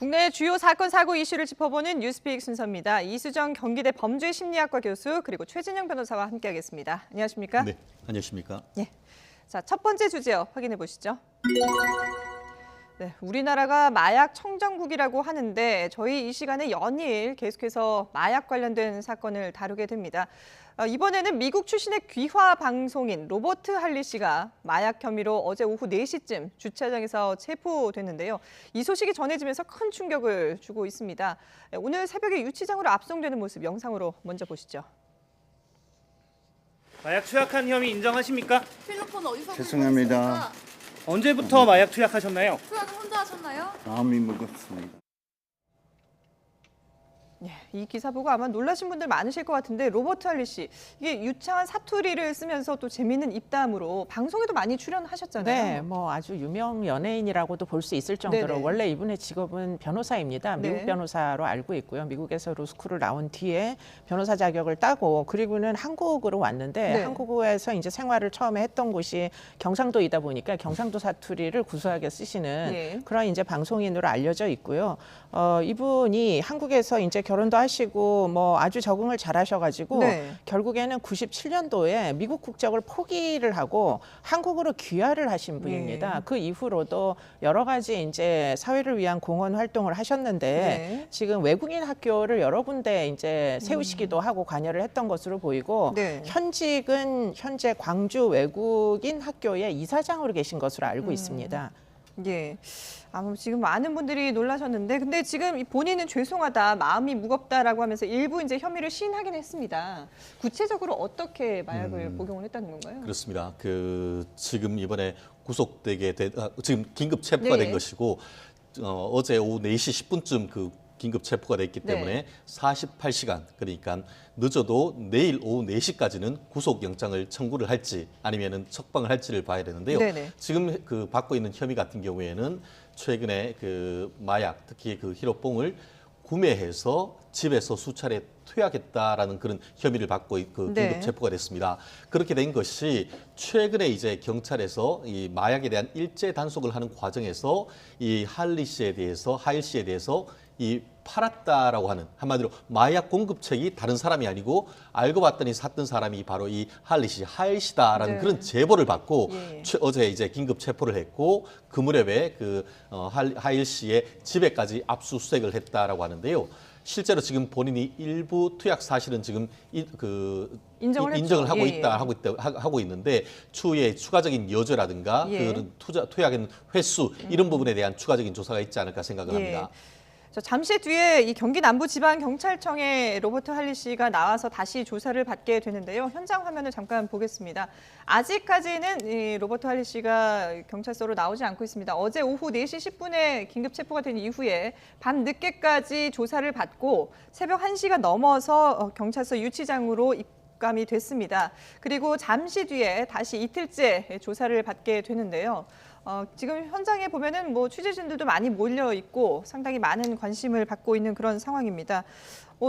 국내 주요 사건, 사고 이슈를 짚어보는 뉴스픽 순서입니다. 이수정 경기대 범죄심리학과 교수 그리고 최진영 변호사와 함께하겠습니다. 안녕하십니까? 네, 안녕하십니까? 예. 자, 첫 번째 주제요. 확인해 보시죠. 네, 우리나라가 마약 청정국이라고 하는데 저희 이 시간에 연일 계속해서 마약 관련된 사건을 다루게 됩니다. 이번에는 미국 출신의 귀화 방송인 로버트 할리 씨가 마약 혐의로 어제 오후 4시쯤 주차장에서 체포됐는데요. 이 소식이 전해지면서 큰 충격을 주고 있습니다. 오늘 새벽에 유치장으로 압송되는 모습 영상으로 먼저 보시죠. 마약 투약한 혐의 인정하십니까? 필로폰 어디서 죄송합니다. 구입하셨습니까? 언제부터 마약 투약하셨나요? 투약은 혼자 하셨나요? 마음이 무겁습니다. 이 기사 보고 아마 놀라신 분들 많으실 것 같은데 로버트 할리 씨, 이게 유창한 사투리를 쓰면서 또 재미있는 입담으로 방송에도 많이 출연하셨잖아요. 네, 뭐 아주 유명 연예인이라고도 볼 수 있을 정도로 네네. 원래 이분의 직업은 변호사입니다. 미국 네. 변호사로 알고 있고요. 미국에서 로스쿨을 나온 뒤에 변호사 자격을 따고 그리고는 한국으로 왔는데 네. 한국에서 이제 생활을 처음에 했던 곳이 경상도이다 보니까 경상도 사투리를 구수하게 쓰시는 네. 그런 이제 방송인으로 알려져 있고요. 이분이 한국에서 이제 결혼도 하시고 뭐 아주 적응을 잘하셔가지고 네. 결국에는 97년도에 미국 국적을 포기를 하고 한국으로 귀화를 하신 분입니다. 네. 그 이후로도 여러 가지 이제 사회를 위한 공헌 활동을 하셨는데 네. 지금 외국인 학교를 여러 군데 이제 세우시기도 하고 관여를 했던 것으로 보이고 네. 현직은 현재 광주 외국인 학교의 이사장으로 계신 것으로 알고 있습니다. 예. 아마 지금 많은 분들이 놀라셨는데, 근데 지금 이 본인은 죄송하다, 마음이 무겁다라고 하면서 일부 이제 혐의를 시인하긴 했습니다. 구체적으로 어떻게 마약을 복용을 했다는 건가요? 그렇습니다. 지금 이번에 구속되게 지금 긴급 체포가 네. 된 것이고 어제 오후 4시 10분쯤 긴급 체포가 됐기 때문에 네. 48시간, 그러니까 늦어도 내일 오후 4시까지는 구속영장을 청구를 할지 아니면은 석방을 할지를 봐야 되는데요. 네네. 지금 받고 있는 혐의 같은 경우에는 최근에 마약, 특히 히로뽕을 구매해서 집에서 수차례 투약했다라는 그런 혐의를 받고 긴급 네. 체포가 됐습니다. 그렇게 된 것이 최근에 이제 경찰에서 이 마약에 대한 일제 단속을 하는 과정에서 이 하일 씨에 대해서 이 팔았다라고 하는, 한마디로 마약 공급책이 다른 사람이 아니고 알고 봤더니 샀던 사람이 바로 이 하일 씨다라는 네. 그런 제보를 받고 예. 어제 이제 긴급 체포를 했고 그 무렵에 하일 씨의 집에까지 압수수색을 했다라고 하는데요. 실제로 지금 본인이 일부 투약 사실은 지금 인정을 인정을 했죠. 하고 있는데 추후에 추가적인 여죄라든가 예. 그런 투약의 횟수 이런 부분에 대한 추가적인 조사가 있지 않을까 생각을 합니다. 저 잠시 뒤에 이 경기 남부지방경찰청에 로버트 할리 씨가 나와서 다시 조사를 받게 되는데요. 현장 화면을 잠깐 보겠습니다. 아직까지는 이 로버트 할리 씨가 경찰서로 나오지 않고 있습니다. 어제 오후 4시 10분에 긴급 체포가 된 이후에 밤 늦게까지 조사를 받고 새벽 1시가 넘어서 경찰서 유치장으로 입감이 됐습니다. 그리고 잠시 뒤에 다시 이틀째 조사를 받게 되는데요. 지금 현장에 보면은 뭐 취재진들도 많이 몰려 있고 상당히 많은 관심을 받고 있는 그런 상황입니다.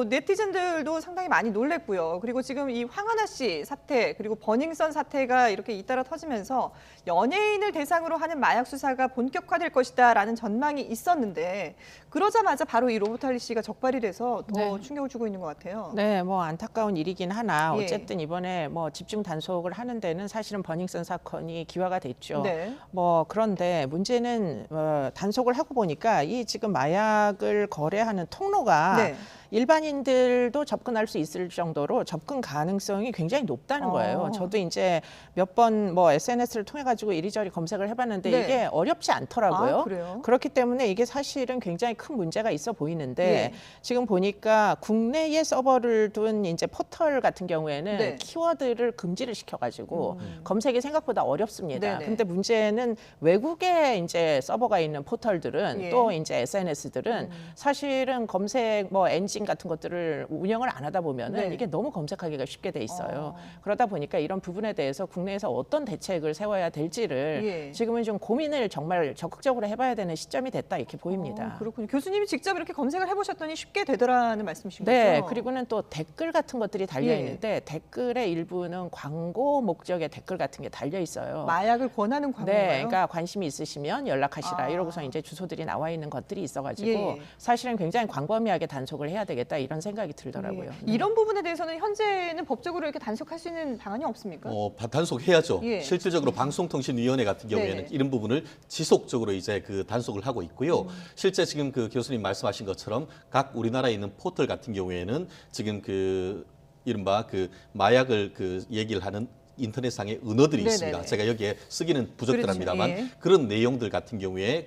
네티즌들도 상당히 많이 놀랬고요. 그리고 지금 이 황하나 씨 사태 그리고 버닝썬 사태가 이렇게 잇따라 터지면서 연예인을 대상으로 하는 마약 수사가 본격화될 것이다라는 전망이 있었는데 그러자마자 바로 이 로버트 할리 씨가 적발이 돼서 더 네. 충격을 주고 있는 것 같아요. 네, 뭐 안타까운 일이긴 하나 예. 어쨌든 이번에 뭐 집중 단속을 하는 데는 사실은 버닝썬 사건이 기화가 됐죠. 네. 뭐 그런데 문제는 단속을 하고 보니까 이 지금 마약을 거래하는 통로가 네. 일반인들도 접근할 수 있을 정도로 접근 가능성이 굉장히 높다는 거예요. 저도 이제 몇 번 뭐 SNS를 통해 가지고 이리저리 검색을 해봤는데 네. 이게 어렵지 않더라고요. 아, 그래요? 그렇기 때문에 이게 사실은 굉장히 큰 문제가 있어 보이는데 예. 지금 보니까 국내에 서버를 둔 이제 포털 같은 경우에는 네. 키워드를 금지를 시켜가지고 검색이 생각보다 어렵습니다. 네네. 근데 문제는 외국에 이제 서버가 있는 포털들은 예. 또 이제 SNS들은 사실은 검색 뭐 엔진 서비스ing 같은 것들을 운영을 안 하다 보면은 네. 이게 너무 검색하기가 쉽게 돼 있어요. 그러다 보니까 이런 부분에 대해서 국내에서 어떤 대책을 세워야 될지를 예. 지금은 좀 고민을 정말 적극적으로 해봐야 되는 시점이 됐다 이렇게 보입니다. 그렇군요. 교수님이 직접 이렇게 검색을 해보셨더니 쉽게 되더라는 말씀이신 네, 거죠? 그리고는 또 댓글 같은 것들이 달려 예. 있는데 댓글의 일부는 광고 목적의 댓글 같은 게 달려 있어요. 마약을 권하는 광고인가요? 네, 그러니까 관심이 있으시면 연락하시라 아. 이러고서 이제 주소들이 나와 있는 것들이 있어가지고 예. 사실은 굉장히 광범위하게 단속을 해야 되겠다 이런 생각이 들더라고요. 예. 이런 부분에 대해서는 현재는 법적으로 이렇게 단속할 수 있는 방안이 없습니까? 단속해야죠. 예. 실질적으로 방송통신위원회 같은 경우에는 네네. 이런 부분을 지속적으로 이제 그 단속을 하고 있고요. 실제 지금 그 교수님 말씀하신 것처럼 각 우리나라에 있는 포털 같은 경우에는 지금 그 이른바 그 마약을 그 얘기를 하는 인터넷상의 언어들이 네네네. 있습니다. 제가 여기에 쓰기는 부적절합니다만 그렇죠. 예. 그런 내용들 같은 경우에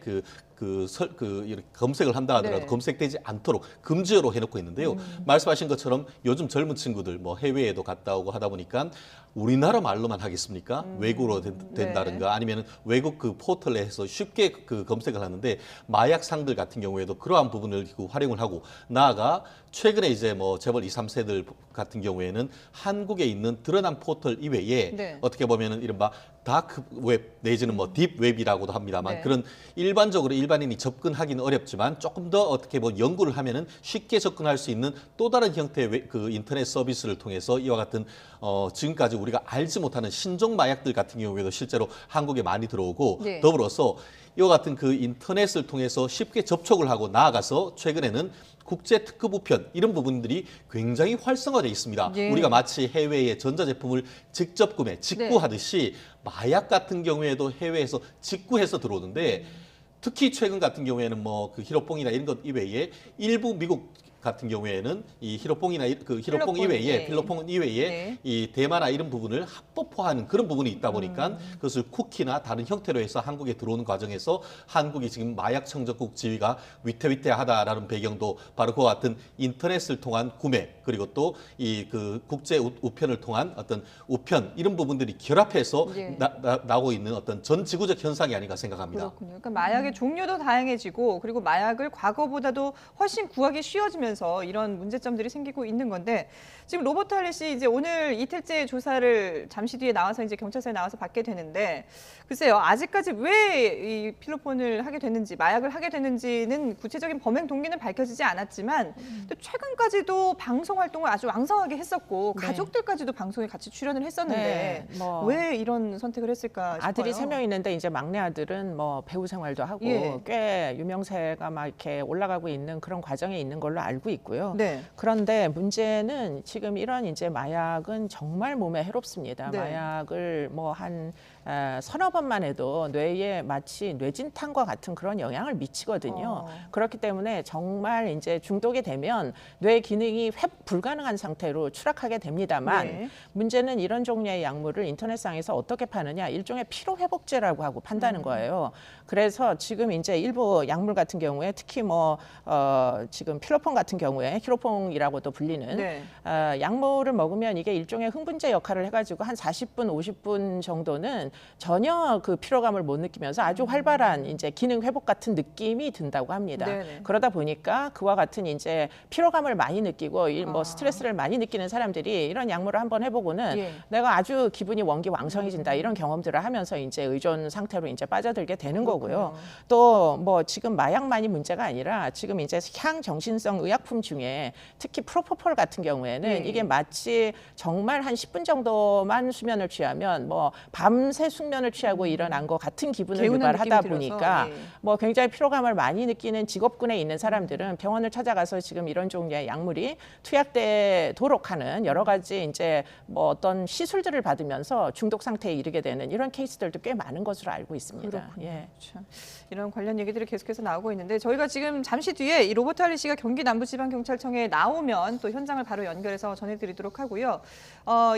이렇게 검색을 한다 하더라도 네. 검색되지 않도록 금지어로 해놓고 있는데요. 말씀하신 것처럼 요즘 젊은 친구들 뭐 해외에도 갔다 오고 하다 보니까 우리나라 말로만 하겠습니까? 외국어로 된다든가 아니면 외국 그 포털에 해서 쉽게 그 검색을 하는데 마약상들 같은 경우에도 그러한 부분을 활용을 하고 나아가 최근에 이제 뭐 재벌 2, 3세들 같은 경우에는 한국에 있는 드러난 포털 이외에 네. 어떻게 보면은 이른바 다크웹 내지는 뭐 딥웹이라고도 합니다만 네. 그런 일반적으로 일반인이 접근하기는 어렵지만 조금 더 어떻게 뭐 연구를 하면은 쉽게 접근할 수 있는 또 다른 형태의 그 인터넷 서비스를 통해서 이와 같은 지금까지 우리가 알지 못하는 신종 마약들 같은 경우에도 실제로 한국에 많이 들어오고 네. 더불어서 이와 같은 그 인터넷을 통해서 쉽게 접촉을 하고 나아가서 최근에는 국제 특급 우편 이런 부분들이 굉장히 활성화되어 있습니다. 예. 우리가 마치 해외의 전자제품을 직접 구매, 직구하듯이 마약 같은 경우에도 해외에서 직구해서 들어오는데 특히 최근 같은 경우에는 뭐 그 히로뽕이나 이런 것 이외에 일부 미국 같은 경우에는 이 히로뽕이나 그 히로뽕 필로폰, 이외에 예. 필로폰 이외에 네. 이 대마나 이런 부분을 합법화하는 그런 부분이 있다 보니까 그것을 쿠키나 다른 형태로 해서 한국에 들어오는 과정에서 한국이 지금 마약 청정국 지위가 위태위태하다라는 배경도 바로 그와 같은 인터넷을 통한 구매 그리고 또 이 그 국제 우편을 통한 어떤 우편 이런 부분들이 결합해서 예. 나오고 있는 어떤 전 지구적 현상이 아닌가 생각합니다. 그렇군요. 그러니까 마약의 종류도 다양해지고 그리고 마약을 과거보다도 훨씬 구하기 쉬워지면서 이런 문제점들이 생기고 있는 건데 지금 로버트 할리 씨 이제 오늘 이틀째 조사를 잠시 뒤에 나와서 이제 경찰서에 나와서 받게 되는데 글쎄요 아직까지 왜 이 필로폰을 하게 됐는지 마약을 하게 됐는지는 구체적인 범행 동기는 밝혀지지 않았지만 또 최근까지도 방송 활동을 아주 왕성하게 했었고 네. 가족들까지도 방송에 같이 출연을 했었는데 네, 뭐 왜 이런 선택을 했을까 싶어요. 아들이 3명 있는데 이제 막내 아들은 뭐 배우 생활도 하고 예. 꽤 유명세가 막 이렇게 올라가고 있는 그런 과정에 있는 걸로 알고 있고요. 네. 그런데 문제는 지금 이런 이제 마약은 정말 몸에 해롭습니다. 네. 마약을 뭐 한 서너 번만 해도 뇌에 마치 뇌진탕과 같은 그런 영향을 미치거든요. 그렇기 때문에 정말 이제 중독이 되면 뇌 기능이 회복 불가능한 상태로 추락하게 됩니다만 네. 문제는 이런 종류의 약물을 인터넷상에서 어떻게 파느냐 일종의 피로 회복제라고 하고 판다는 거예요. 그래서 지금 이제 일부 약물 같은 경우에 특히 뭐 지금 필로폰 같은 경우에 히로폰이라고도 불리는 네. 약물을 먹으면 이게 일종의 흥분제 역할을 해가지고 한 40분, 50분 정도는 전혀 그 피로감을 못 느끼면서 아주 활발한 이제 기능 회복 같은 느낌이 든다고 합니다. 네네. 그러다 보니까 그와 같은 이제 피로감을 많이 느끼고 뭐 스트레스를 많이 느끼는 사람들이 이런 약물을 한번 해보고는 예. 내가 아주 기분이 원기왕성해진다 이런 경험들을 하면서 이제 의존 상태로 이제 빠져들게 되는 거고요. 또 뭐 지금 마약만이 문제가 아니라 지금 이제 향정신성 의약품 중에 특히 프로포폴 같은 경우에는 예. 이게 마치 정말 한 10분 정도만 수면을 취하면 뭐 밤새 숙면을 취하고 일어난 것 같은 기분을 개운한 유발하다 느낌이 들어서, 보니까 예. 뭐 굉장히 피로감을 많이 느끼는 직업군에 있는 사람들은 병원을 찾아가서 지금 이런 종류의 약물이 투약되도록 하는 여러 가지 이제 뭐 어떤 시술들을 받으면서 중독 상태에 이르게 되는 이런 케이스들도 꽤 많은 것으로 알고 있습니다. 그렇군요. 예. 참, 이런 관련 얘기들이 계속해서 나오고 있는데 저희가 지금 잠시 뒤에 이 로버트 할리 씨가 경기 남부지방경찰청에 나오면 또 현장을 바로 연결해서 전해드리도록 하고요.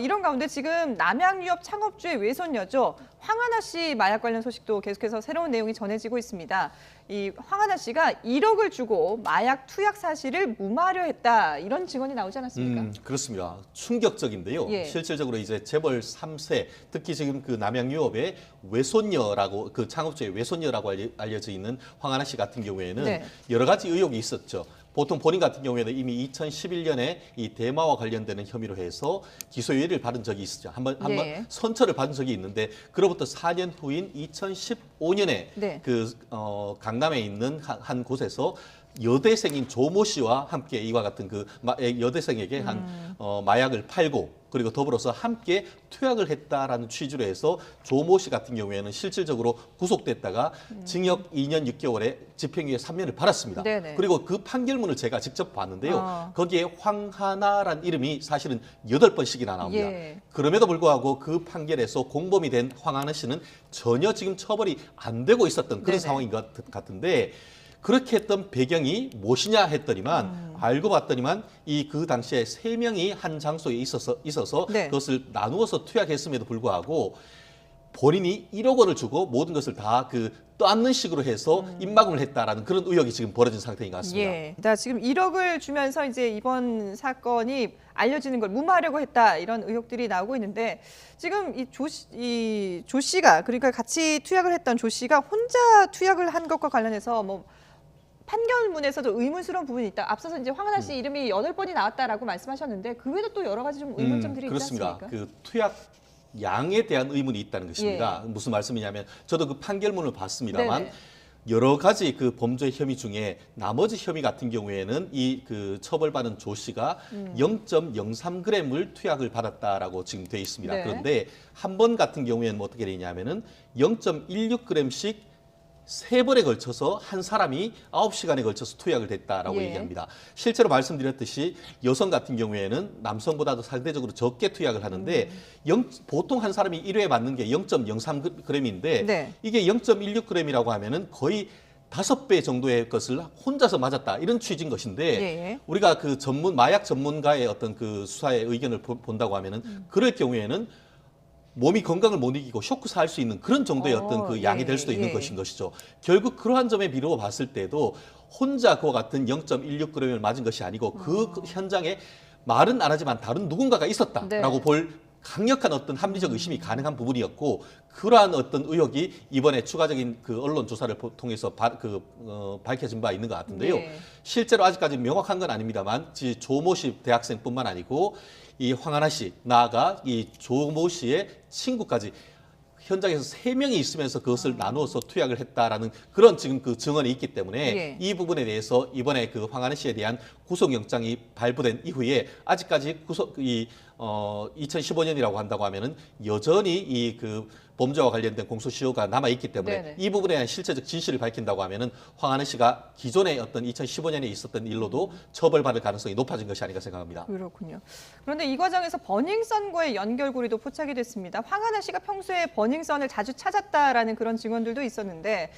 이런 가운데 지금 남양유업 창업주의 외손녀죠. 황하나 씨 마약 관련 소식도 계속해서 새로운 내용이 전해지고 있습니다. 이 황하나 씨가 1억을 주고 마약 투약 사실을 무마하려 했다 이런 증언이 나오지 않았습니까? 그렇습니다. 충격적인데요. 예. 실질적으로 이제 재벌 3세, 특히 지금 그 남양유업의 외손녀라고 그 창업주의 외손녀라고 알려져 있는 황하나 씨 같은 경우에는 네. 여러 가지 의혹이 있었죠. 보통 본인 같은 경우에는 이미 2011년에 이 대마와 관련되는 혐의로 해서 기소유예를 받은 적이 있었죠. 한번 예. 선처를 받은 적이 있는데 그로부터 4년 후인 2015년에 네. 강남에 있는 한 곳에서 여대생인 조모 씨와 함께 이와 같은 여대생에게 마약을 팔고 그리고 더불어서 함께 투약을 했다라는 취지로 해서 조모 씨 같은 경우에는 실질적으로 구속됐다가 징역 2년 6개월에 집행유예 3년을 받았습니다. 네네. 그리고 그 판결문을 제가 직접 봤는데요. 아. 거기에 황하나란 이름이 사실은 8번씩이나 나옵니다. 예. 그럼에도 불구하고 그 판결에서 공범이 된 황하나 씨는 전혀 지금 처벌이 안 되고 있었던 그런 네네. 상황인 것 같은데 그렇게 했던 배경이 무엇이냐 했더니만 알고 봤더니만 그 당시에 3명이 한 장소에 있어서 네. 그것을 나누어서 투약했음에도 불구하고 본인이 1억 원을 주고 모든 것을 다 떠안는 식으로 해서 입막음을 했다라는 그런 의혹이 지금 벌어진 상태인 것 같습니다. 예. 지금 1억을 주면서 이제 이번 사건이 알려지는 걸 무마하려고 했다 이런 의혹들이 나오고 있는데 지금 이 조 씨가 그러니까 같이 투약을 했던 조 씨가 혼자 투약을 한 것과 관련해서 뭐 판결문에서도 의문스러운 부분이 있다. 앞서서 이제 황하나 씨 이름이 8번이 나왔다라고 말씀하셨는데 그 외에도 또 여러 가지 좀 의문점들이 있지 그렇습니다. 않습니까? 그 투약 양에 대한 의문이 있다는 것입니다. 무슨 말씀이냐면 저도 그 판결문을 봤습니다만 네네. 여러 가지 그 범죄 혐의 중에 나머지 혐의 같은 경우에는 처벌받은 조 씨가 0.03g을 투약을 받았다라고 지금 돼 있습니다. 네. 그런데 한 번 같은 경우에는 어떻게 되냐면은 0.16g씩 3번에 걸쳐서 한 사람이 9시간에 걸쳐서 투약을 했다라고 예. 얘기합니다. 실제로 말씀드렸듯이 여성 같은 경우에는 남성보다도 상대적으로 적게 투약을 하는데 보통 한 사람이 1회에 맞는 게 0.03g인데 네. 이게 0.16g이라고 하면은 거의 5배 정도의 것을 혼자서 맞았다 이런 취지인 것인데 예. 우리가 마약 전문가의 어떤 그 수사의 의견을 본다고 하면은 그럴 경우에는 몸이 건강을 못 이기고 쇼크사할 수 있는 그런 정도의 어떤 그 양이 될 수도 있는 것인 것이죠. 결국 그러한 점에 비추어 봤을 때도 혼자 그와 같은 0.16g을 맞은 것이 아니고 그 현장에 말은 안 하지만 다른 누군가가 있었다라고 네. 볼 강력한 어떤 합리적 의심이 가능한 부분이었고 그러한 어떤 의혹이 이번에 추가적인 그 언론 조사를 통해서 밝혀진 바 있는 것 같은데요. 네. 실제로 아직까지 명확한 건 아닙니다만 조모 씨 대학생뿐만 아니고 이 황하나 씨, 나아가 이 조모 씨의 친구까지 현장에서 3명이 있으면서 그것을 나누어서 투약을 했다라는 그런 지금 그 증언이 있기 때문에 예. 이 부분에 대해서 이번에 그 황하나 씨에 대한 구속영장이 발부된 이후에 아직까지 2015년이라고 한다고 하면은 여전히 범죄와 관련된 공소시효가 남아 있기 때문에 네네. 이 부분에 대한 실체적 진실을 밝힌다고 하면은 황하나 씨가 기존의 어떤 2015년에 있었던 일로도 처벌받을 가능성이 높아진 것이 아닌가 생각합니다. 그렇군요. 그런데 이 과정에서 버닝썬과의 연결고리도 포착이 됐습니다. 황하나 씨가 평소에 버닝썬을 자주 찾았다라는 그런 증언들도 있었는데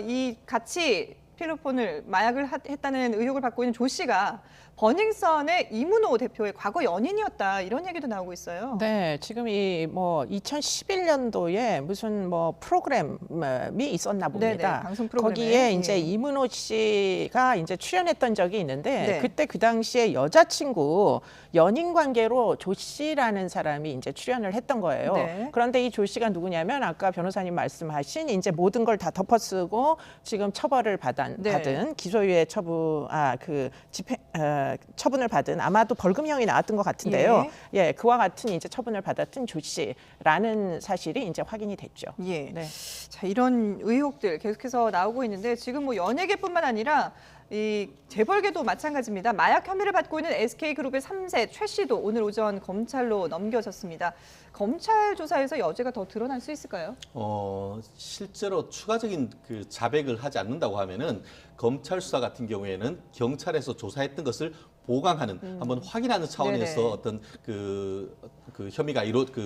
이 같이 필로폰을 마약을 했다는 의혹을 받고 있는 조 씨가 버닝썬의 이문호 대표의 과거 연인이었다 이런 얘기도 나오고 있어요. 네, 지금 2011년도에 무슨 프로그램이 있었나 봅니다. 네네, 방송 프로그램에. 거기에 이제 예. 이문호 씨가 이제 출연했던 적이 있는데 네. 그때 그 당시에 여자친구 연인 관계로 조 씨라는 사람이 이제 출연을 했던 거예요. 네. 그런데 이 조 씨가 누구냐면 아까 변호사님 말씀하신 이제 모든 걸 다 덮어쓰고 지금 처벌을 받은 네. 기소유예 처분을 받은 아마도 벌금형이 나왔던 것 같은데요. 예, 그와 같은 이제 처분을 받았던 조 씨라는 사실이 이제 확인이 됐죠. 예. 네. 자, 이런 의혹들 계속해서 나오고 있는데 지금 뭐 연예계뿐만 아니라 이 재벌계도 마찬가지입니다. 마약 혐의를 받고 있는 SK그룹의 3세 최 씨도 오늘 오전 검찰로 넘겨졌습니다. 검찰 조사에서 여죄가 더 드러날 수 있을까요? 실제로 추가적인 자백을 하지 않는다고 하면은 검찰 수사 같은 경우에는 경찰에서 조사했던 것을 보강하는 한번 확인하는 차원에서 네네. 어떤 그 혐의가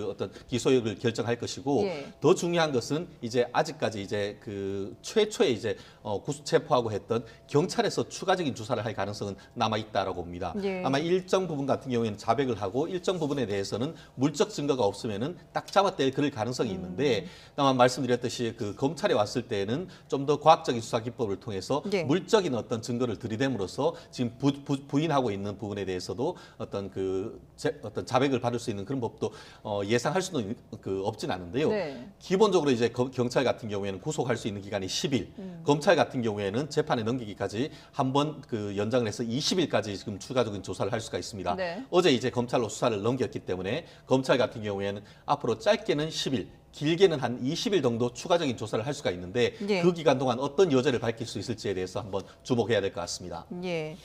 어떤 기소율을 결정할 것이고 예. 더 중요한 것은 이제 아직까지 이제 최초에 이제 구속 체포하고 했던 경찰에서 추가적인 조사를 할 가능성은 남아 있다라고 봅니다. 예. 아마 일정 부분 같은 경우에는 자백을 하고 일정 부분에 대해서는 물적 증거가 없으면은 딱 잡아뗄 그럴 가능성이 있는데 다만 말씀드렸듯이 검찰에 왔을 때는 좀 더 과학적인 수사 기법을 통해서 예. 예. 물적인 어떤 증거를 들이댐으로써 지금 부인하고 있는 부분에 대해서도 어떤 어떤 자백을 받을 수 있는 그런 법도 예상할 수는 없진 않은데요. 네. 기본적으로 이제 경찰 같은 경우에는 구속할 수 있는 기간이 10일, 검찰 같은 경우에는 재판에 넘기기까지 한 번 연장을 해서 20일까지 지금 추가적인 조사를 할 수가 있습니다. 네. 어제 이제 검찰로 수사를 넘겼기 때문에 검찰 같은 경우에는 앞으로 짧게는 10일, 길게는 한 20일 정도 추가적인 조사를 할 수가 있는데 예. 그 기간 동안 어떤 여죄를 밝힐 수 있을지에 대해서 한번 주목해야 될 것 같습니다. 예.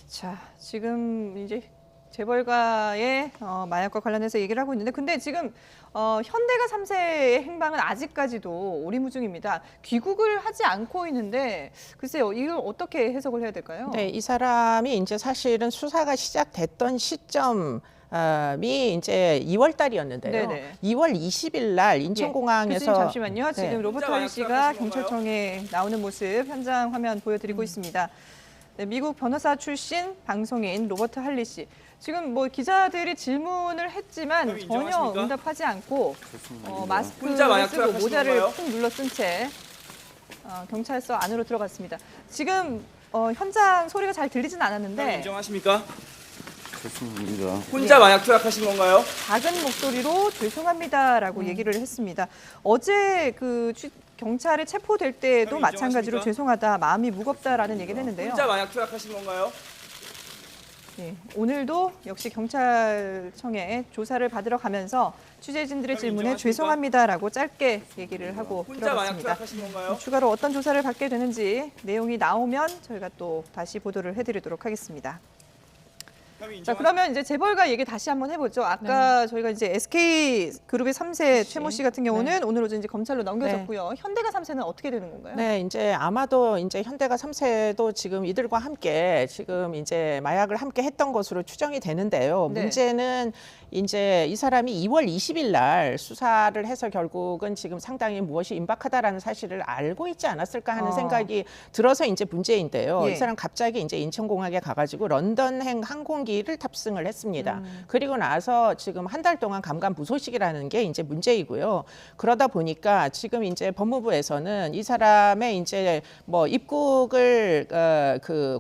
자, 지금 이제 재벌가의 마약과 관련해서 얘기를 하고 있는데, 근데 지금 현대가 3세의 행방은 아직까지도 오리무중입니다. 귀국을 하지 않고 있는데, 글쎄요, 이걸 어떻게 해석을 해야 될까요? 네, 이 사람이 이제 사실은 수사가 시작됐던 시점 이 이제 2월 달이었는데요. 네네. 2월 20일 날 예. 인천공항에서 교수님 잠시만요. 지금 네. 로버트 할리 씨가 경찰청에 나오는 모습 현장 화면 보여드리고 있습니다. 네, 미국 변호사 출신 방송인 로버트 할리 씨. 지금 뭐 기자들이 질문을 했지만 그럼 전혀 인정하십니까? 응답하지 않고 마스크를 혼자 마약 쓰고 투약하신 모자를 건가요? 푹 눌러 쓴 채 경찰서 안으로 들어갔습니다. 지금 현장 소리가 잘 들리진 않았는데 인정하십니까? 죄송합니다. 혼자 마약 투약하신 건가요? 작은 목소리로 죄송합니다라고 얘기를 했습니다. 어제 경찰에 체포될 때도 그럼 마찬가지로 인정하십니까? 죄송하다, 마음이 무겁다라는 얘기를 했는데요. 혼자 마약 투약하신 건가요? 네, 오늘도 역시 경찰청에 조사를 받으러 가면서 취재진들의 그럼 질문에 인정하십니까? 죄송합니다라고 짧게 얘기를 하고 혼자 마약 들어갔습니다. 투약하신 건가요? 추가로 어떤 조사를 받게 되는지 내용이 나오면 저희가 또 다시 보도를 해드리도록 하겠습니다. 자, 그러면 이제 재벌가 얘기 다시 한번 해보죠. 아까 저희가 이제 SK 그룹의 3세 최모 씨 같은 경우는 오늘 오전 이제 검찰로 넘겨졌고요. 현대가 3세는 어떻게 되는 건가요? 네, 이제 아마도 이제 현대가 3세도 지금 이들과 함께 지금 이제 마약을 함께 했던 것으로 추정이 되는데요. 네. 문제는 이제 이 사람이 2월 20일 날 수사를 해서 결국은 지금 상당히 무엇이 임박하다라는 사실을 알고 있지 않았을까 하는 생각이 들어서 이제 문제인데요. 예. 이 사람 갑자기 이제 인천공항에 가가지고 런던행 항공기를 탑승을 했습니다. 그리고 나서 지금 한 달 동안 감감무소식이라는 게 이제 문제이고요. 그러다 보니까 지금 이제 법무부에서는 이 사람의 이제 뭐 입국을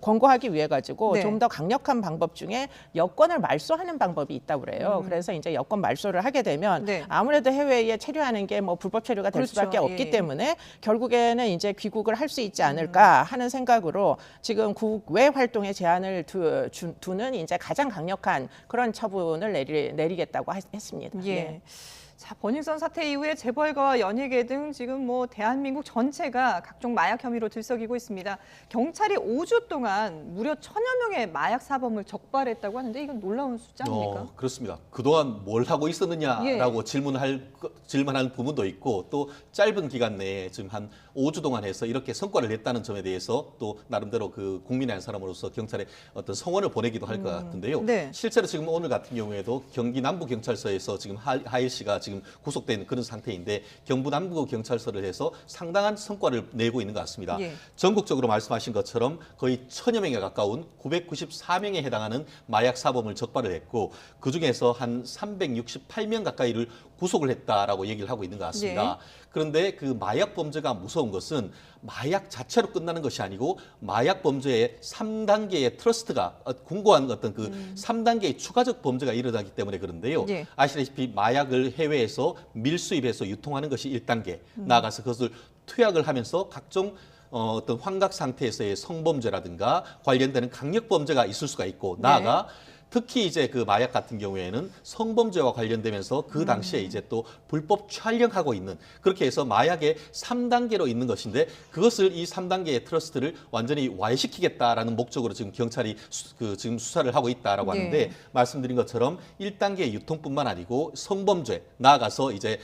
권고하기 위해 가지고 네. 좀 더 강력한 방법 중에 여권을 말소하는 방법이 있다고 그래요. 그래서 이제 여권 말소를 하게 되면 네. 아무래도 해외에 체류하는 게 뭐 불법 체류가 될 그렇죠. 수밖에 없기 예. 때문에 결국에는 이제 귀국을 할 수 있지 않을까 하는 생각으로 지금 국외 활동에 제한을 두는 이제 가장 강력한 그런 처분을 내리겠다고 했습니다. 예. 네. 자, 버닝썬 사태 이후에 재벌가와 연예계 등 지금 뭐 대한민국 전체가 각종 마약 혐의로 들썩이고 있습니다. 경찰이 5주 동안 무려 1000여 명의 마약 사범을 적발했다고 하는데 이건 놀라운 숫자 아닙니까? 그렇습니다. 그동안 뭘 하고 있었느냐라고 예. 질문할 부분도 있고 또 짧은 기간 내에 지금 한 5주 동안 해서 이렇게 성과를 냈다는 점에 대해서 또 나름대로 국민의 한 사람으로서 경찰에 어떤 성원을 보내기도 할 것 같은데요. 네. 실제로 지금 오늘 같은 경우에도 경기 남부경찰서에서 지금 하일 씨가 지금 구속된 그런 상태인데 경부 남부 경찰서를 해서 상당한 성과를 내고 있는 것 같습니다. 예. 전국적으로 말씀하신 것처럼 거의 1000여 명에 가까운 994명에 해당하는 마약 사범을 적발을 했고 그중에서 한 368명 가까이를 구속을 했다라고 얘기를 하고 있는 것 같습니다. 예. 그런데 그 마약 범죄가 무서운 것은 마약 자체로 끝나는 것이 아니고 마약 범죄의 3단계의 트러스트가 공고한 어떤 3단계의 추가적 범죄가 일어나기 때문에 그런데요. 예. 아시다시피 마약을 해외에서 밀수입해서 유통하는 것이 1단계, 나아가서 그것을 투약을 하면서 각종 어떤 환각 상태에서의 성범죄라든가 관련되는 강력 범죄가 있을 수가 있고 나아가 특히 이제 마약 같은 경우에는 성범죄와 관련되면서 그 당시에 이제 또 불법 촬영하고 있는 그렇게 해서 마약의 3단계로 있는 것인데 그것을 이 3단계의 트러스트를 완전히 와해시키겠다라는 목적으로 지금 경찰이 지금 수사를 하고 있다라고 하는데 말씀드린 것처럼 1단계 유통뿐만 아니고 성범죄 나아가서 이제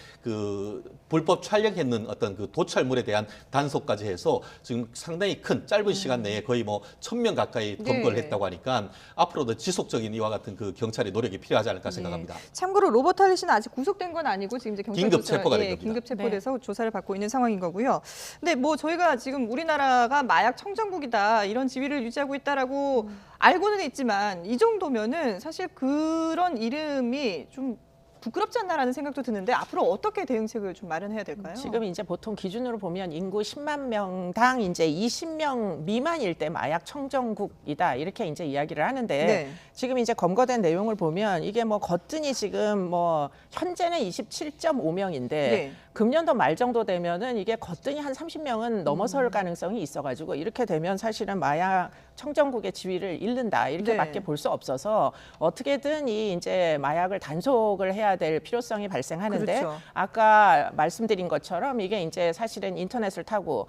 불법 촬영했는 어떤 도찰물에 대한 단속까지 해서 지금 상당히 큰 짧은 시간 내에 거의 뭐 1000명 가까이 검거를 했다고 하니까 앞으로도 지속적인 이와 같은 경찰의 노력이 필요하지 않을까 생각합니다. 참고로 로버트 할리 씨는 아직 구속된 건 아니고 지금 이제 경찰 긴급 체포가 된 겁니다. 긴급 체포돼서 조사를 받고 있는 상황인 거고요. 근데 뭐 저희가 지금 우리나라가 마약 청정국이다 이런 지위를 유지하고 있다라고 알고는 있지만 이 정도면은 사실 그런 이름이 좀 부끄럽지 않나라는 생각도 드는데 앞으로 어떻게 대응책을 좀 마련해야 될까요? 지금 이제 보통 기준으로 보면 인구 10만 명당 이제 20명 미만일 때 마약 청정국이다 이렇게 이제 이야기를 하는데 네. 지금 이제 검거된 내용을 보면 이게 뭐 거뜬히 지금 뭐 현재는 27.5명인데 네. 금년도 말 정도 되면은 이게 거뜬히 한 30명은 넘어설 가능성이 있어가지고 이렇게 되면 사실은 마약 청정국의 지위를 잃는다 이렇게밖에 네. 볼 수 없어서 어떻게든 이 이제 마약을 단속을 해야 될 필요성이 발생하는데 그렇죠. 아까 말씀드린 것처럼 이게 이제 사실은 인터넷을 타고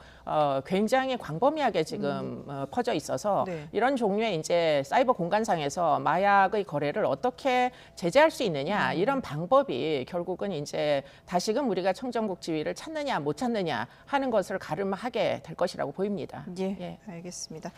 굉장히 광범위하게 지금 퍼져 있어서 네. 이런 종류의 이제 사이버 공간상에서 마약의 거래를 어떻게 제재할 수 있느냐 이런 방법이 결국은 이제 다시금 우리가 청정국 지위를 찾느냐 못 찾느냐 하는 것을 가름하게 될 것이라고 보입니다. 예, 예. 알겠습니다.